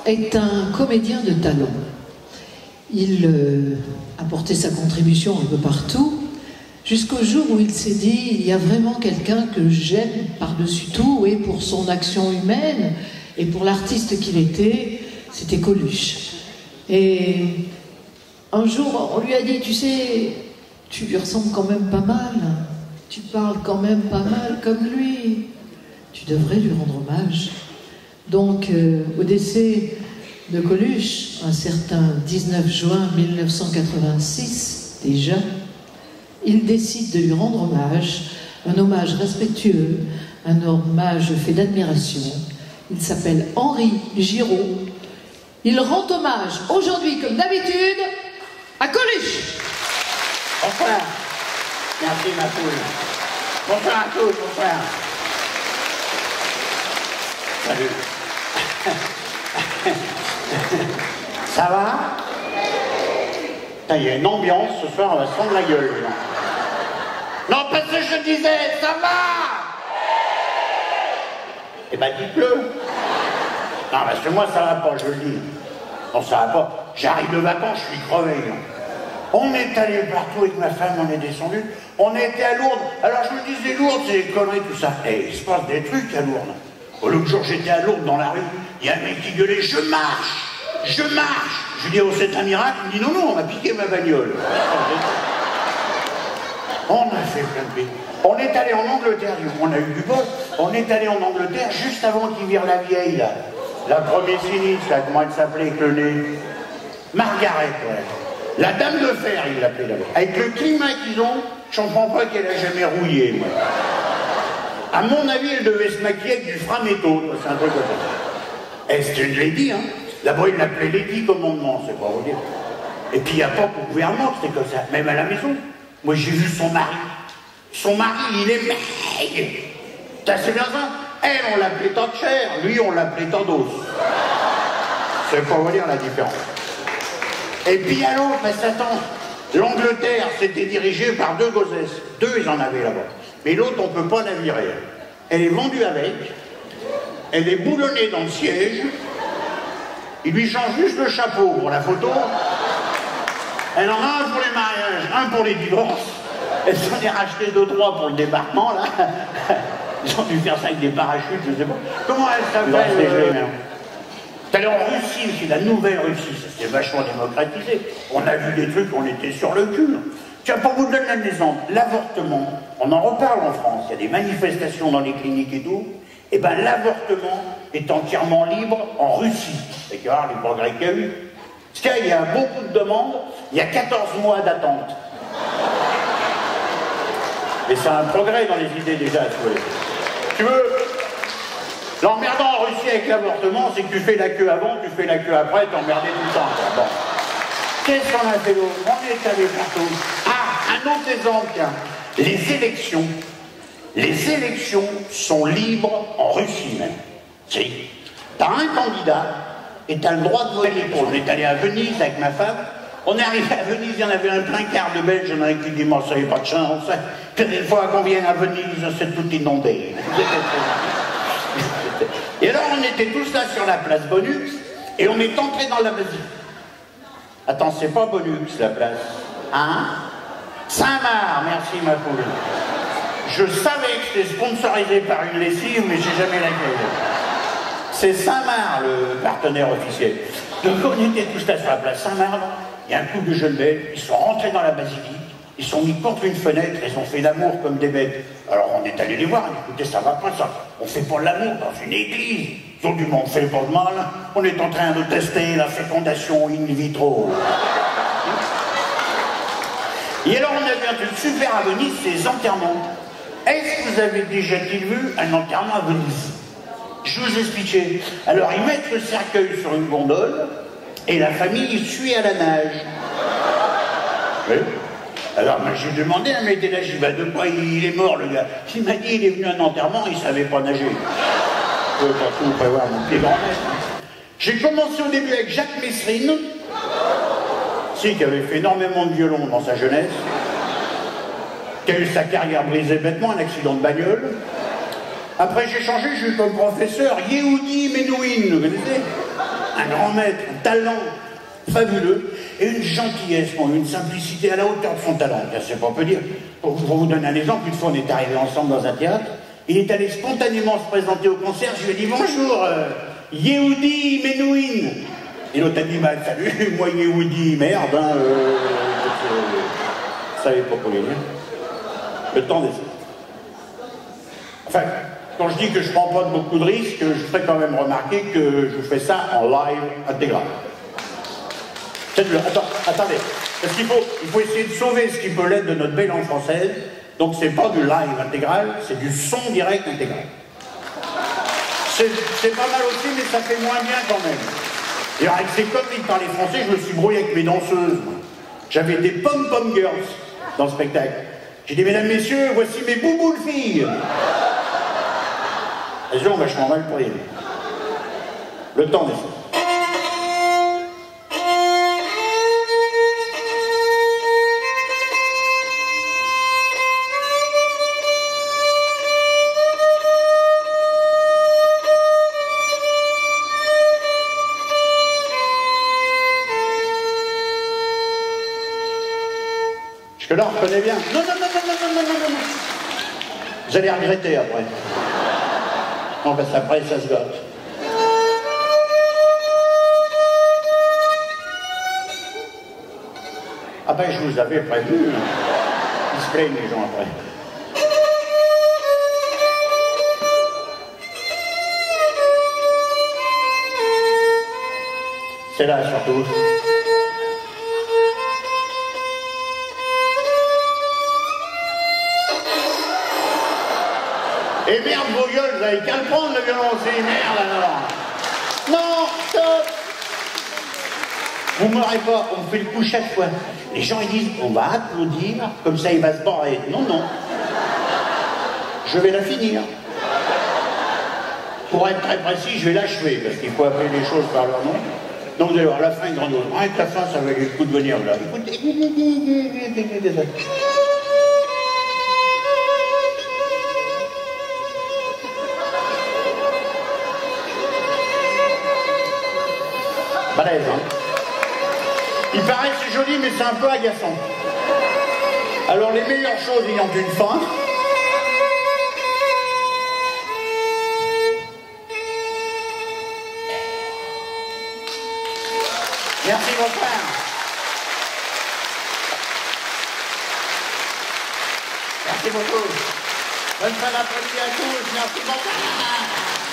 est un comédien de talent. Il a porté sa contribution un peu partout, jusqu'au jour où il s'est dit, il y a vraiment quelqu'un que j'aime par-dessus tout, et pour son action humaine, et pour l'artiste qu'il était, c'était Coluche. Et un jour, on lui a dit, tu sais, tu lui ressembles quand même pas mal, tu parles quand même pas mal comme lui, tu devrais lui rendre hommage. Donc, au décès de Coluche, un certain 19 juin 1986, déjà, il décide de lui rendre hommage, un hommage respectueux, un hommage fait d'admiration. Il s'appelle Henri Giraud. Il rend hommage aujourd'hui, comme d'habitude, à Coluche. Bonsoir. Merci ma poule. Bonsoir à tous, bonsoir. Salut. Ça va? Il y a une ambiance ce soir, on va se prendre la gueule. Non, parce que je disais, ça va? Eh ben dites-le. Non, parce que moi ça va pas, je le dis. Non, ça va pas. J'arrive de vacances, je suis crevé. On est allé partout avec ma femme, on est descendu. On était à Lourdes. Alors je me disais, Lourdes, c'est des conneries, tout ça. Et il se passe des trucs à Lourdes. L'autre jour, j'étais à Lourdes dans la rue. Il y a un mec qui gueulait, je marche, je marche. Je lui dis, oh, c'est un miracle. Il me dit, non, non, on m'a piqué ma bagnole. On a fait plein de pays. On est allé en Angleterre, on a eu du bol. On est allé en Angleterre juste avant qu'ils virent la vieille, là. La première sinistre, là, comment elle s'appelait, avec le nez. Margaret, ouais. La dame de fer, il l'appelait là-bas. Avec le climat qu'ils ont, je comprends pas qu'elle a jamais rouillé, moi. À mon avis, elle devait se maquiller avec du framéto, c'est un truc comme ça. Et c'était une lady, hein. Là-bas, il l'appelait Lady Commandement, c'est pas vous dire. Et puis, il n'y a pas au gouvernement, c'était comme ça. Même à la maison. Moi, j'ai vu son mari. Son mari, il est maigre. C'est bien ça. Elle, on l'appelait Thatcher. Lui, on l'appelait Tandos. C'est pas vous dire la différence. Et puis, à l'autre, ben, attends, l'Angleterre, c'était dirigé par deux gossesses. Deux, ils en avaient là-bas. Mais l'autre, on ne peut pas la virer. Elle est vendue avec. Elle est boulonnée dans le siège. Il lui change juste le chapeau pour la photo. Elle en a un pour les mariages, un pour les divorces. Elle s'en est racheté 2-3 pour le débarquement, là. Ils ont dû faire ça avec des parachutes, je sais pas. Comment elle s'appelle T'es allé en Russie, c'est la nouvelle Russie. Ça s'est vachement démocratisé. On a vu des trucs, on était sur le cul. Tiens, pour vous donner un exemple, l'avortement, on en reparle en France. Il y a des manifestations dans les cliniques et tout. Eh bien, l'avortement est entièrement libre en Russie. C'est que les progrès qu'il y a eu. Parce qu'il y a beaucoup de demandes, il y a 14 mois d'attente. Et c'est un progrès dans les idées déjà, tu veux. L'emmerdant en Russie avec l'avortement, c'est que tu fais la queue avant, tu fais la queue après, t'es emmerdé tout le temps. Bon. Qu'est-ce qu'on a fait d'autre? On est allé partout. Ah, un autre exemple, tiens. Les élections. Les élections sont libres en Russie même. Si. T'as un candidat et t'as le droit de voter pour. On est allé à Venise avec ma femme. On est arrivé à Venise, il y en avait un plein quart de Belges, il y en avait qui disaient, moi, ça n'avait pas de chance. Puis des fois qu'on vient à Venise, c'est tout inondé. Et alors, on était tous là sur la place Bonux, et on est entré dans la basilique. Attends, c'est pas Bonux, la place. Hein? Saint-Marc, merci ma poule. Je savais que c'était sponsorisé par une lessive, mais j'ai jamais laquelle. C'est Saint-Marc, le partenaire officiel. Donc on était tous là sur la place Saint-Marc, il y a un couple de jeunes belges, ils sont rentrés dans la basilique, ils sont mis contre une fenêtre, ils ont fait l'amour comme des bêtes. Alors on est allé les voir, écoutez, ça va pas ça, on fait pas l'amour dans une église. Ils ont dit, bon, on fait pas de mal, on est en train de tester la fécondation in vitro. Et alors on a vu un truc super à Venise, c'est les enterrements. Est-ce que vous avez déjà vu un enterrement à Venise? Je vous expliquais. Alors ils mettent le cercueil sur une gondole et la famille suit à la nage. Oui. Alors moi j'ai demandé à mes là, j'ai dit, bah, de quoi il est mort le gars? Il m'a dit, il est venu à un enterrement, il savait pas nager. Je peux pas tout prévoir mon pied grand maître. J'ai commencé au début avec Jacques Messrine, qui avait fait énormément de violon dans sa jeunesse, qui a eu sa carrière brisée bêtement, un accident de bagnole. Après j'ai changé, j'ai eu comme professeur Yehudi Menuhin, vous connaissez? un grand maître, un talent fabuleux, et une gentillesse, une simplicité à la hauteur de son talent. C'est pas peu dire. Pour vous donner un exemple, une fois on est arrivés ensemble dans un théâtre, il est allé spontanément se présenter au concert, je lui ai dit bonjour, Yehudi Menouin. Et l'autre a dit, bah, salut, moi Yehudi, merde, hein, vous savez pas pour les dire. Le temps des... Enfin, quand je dis que je prends pas beaucoup de risques, je ferai quand même remarquer que je fais ça en live intégral. Attendez, parce qu'il faut essayer de sauver ce qui peut l'être de notre belle langue française, donc c'est pas du live intégral, c'est du son direct intégral. C'est pas mal aussi, mais ça fait moins bien quand même. Et avec ces conneries de parler français, je me suis brouillé avec mes danseuses. J'avais des pom-pom girls dans le spectacle. J'ai dit, mesdames, messieurs, voici mes bouboules filles. Elles ont vachement mal pris. Le temps des choses. Parce que là, on reconnaît bien. Non. Vous allez regretter après. Non, parce qu'après, ça se gâte. Ah ben, je vous avais prévenu. Ils se plaignent, les gens, après. C'est là, surtout. Et merde, vos gueules, vous avez qu'à le prendre, le violon aussi, merde alors. Non, stop. Vous m'aurez pas, on me fait le coup chaque fois. Les gens, ils disent, on va applaudir, comme ça il va se barrer. Non. Je vais la finir. Pour être très précis, je vais l'achever, parce qu'il faut appeler les choses par leur nom. Donc vous allez voir, la fin est grandiose. Avec la fin, ça va le coup de venir là. Écoutez. Balèze, hein. Il paraît que c'est joli, mais c'est un peu agaçant. Alors les meilleures choses ayant une fin. Merci mon frère. Merci beaucoup. Bonne fin d'après-midi à tous. Merci mon frère.